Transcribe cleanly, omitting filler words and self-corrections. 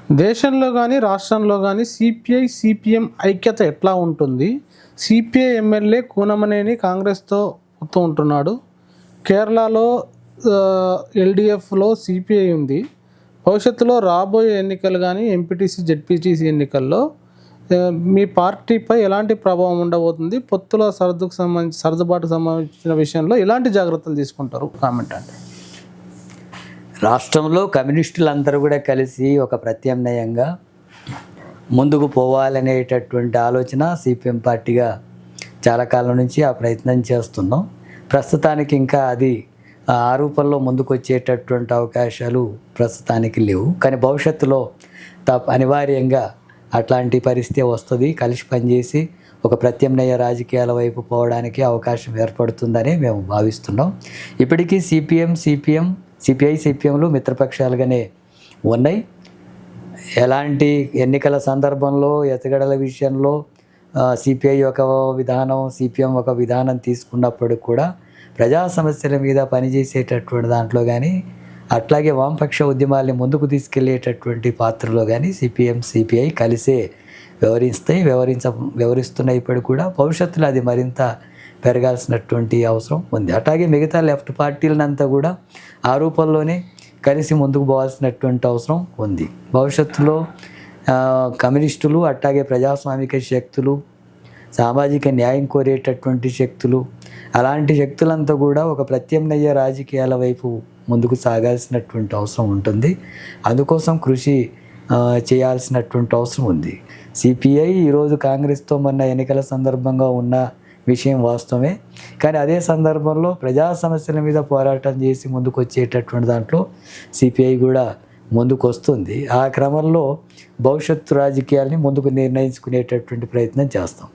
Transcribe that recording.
దేశంలో కానీ రాష్ట్రంలో కానీ సిపిఐ సిపిఎం ఐక్యత ఎట్లా ఉంటుంది? సిపిఐ ఎమ్మెల్యే కూనమనేని కాంగ్రెస్తో పోతూ ఉంటున్నాడు. కేరళలో ఎల్డిఎఫ్లో సిపిఐ ఉంది. భవిష్యత్తులో రాబోయే ఎన్నికలు కానీ ఎంపీటీసీ జెడ్పీటీసీ ఎన్నికల్లో మీ పార్టీపై ఎలాంటి ప్రభావం ఉండబోతుంది? పొత్తుల సర్దుబాటుకు సంబంధించిన విషయంలో ఎలాంటి జాగ్రత్తలు తీసుకుంటారు? కామెంట్ అంటే రాష్ట్రంలో కమ్యూనిస్టులందరూ కూడా కలిసి ఒక ప్రత్యామ్నాయంగా ముందుకు పోవాలనేటటువంటి ఆలోచన సిపిఎం పార్టీగా చాలా కాలం నుంచి ఆ ప్రయత్నం చేస్తున్నాం. ప్రస్తుతానికి ఇంకా అది ఆ రూపంలో ముందుకు వచ్చేటటువంటి అవకాశాలు ప్రస్తుతానికి లేవు. కానీ భవిష్యత్తులో అనివార్యంగా అట్లాంటి పరిస్థితి వస్తుంది. కలిసి పనిచేసి ఒక ప్రత్యామ్నాయ రాజకీయాల వైపు పోవడానికి అవకాశం ఏర్పడుతుందని మేము భావిస్తున్నాం. ఇప్పటికీ సిపిఐ సిపిఎంలు మిత్రపక్షాలుగానే ఉన్నాయి. ఎలాంటి ఎన్నికల సందర్భంలో ఎత్తుగడల విషయంలో సిపిఐ ఒక విధానం, సిపిఎం ఒక విధానం తీసుకున్నప్పుడు కూడా ప్రజా సమస్యల మీద పనిచేసేటటువంటి దాంట్లో కానీ, అట్లాగే వామపక్ష ఉద్యమాల్ని ముందుకు తీసుకెళ్లేటటువంటి పాత్రలో కానీ సిపిఐ కలిసే వ్యవహరిస్తున్నాయి. ఇప్పుడు కూడా భవిష్యత్తులో అది మరింత పెరగాల్సినటువంటి అవసరం ఉంది. అట్లాగే మిగతా లెఫ్ట్ పార్టీలనంతా కూడా ఆ రూపంలోనే కలిసి ముందుకు పోవాల్సినటువంటి అవసరం ఉంది. భవిష్యత్తులో కమ్యూనిస్టులు, అట్లాగే ప్రజాస్వామిక శక్తులు, సామాజిక న్యాయం కోరేటటువంటి శక్తులు, అలాంటి శక్తులంతా కూడా ఒక ప్రత్యామ్నాయ రాజకీయాల వైపు ముందుకు సాగాల్సినటువంటి అవసరం ఉంటుంది. అందుకోసం కృషి చేయాల్సినటువంటి అవసరం ఉంది. సిపిఐ ఈరోజు కాంగ్రెస్తో మొన్న ఎన్నికల సందర్భంగా ఉన్న విషయం వాస్తవమే. కానీ అదే సందర్భంలో ప్రజా సమస్యల మీద పోరాటం చేసి ముందుకు వచ్చేటటువంటి దాంట్లో సిపిఐ కూడా ముందుకు వస్తుంది. ఆ క్రమంలో భవిష్యత్తు రాజకీయాల్ని ముందుకు నిర్ణయించుకునేటటువంటి ప్రయత్నం చేస్తాం.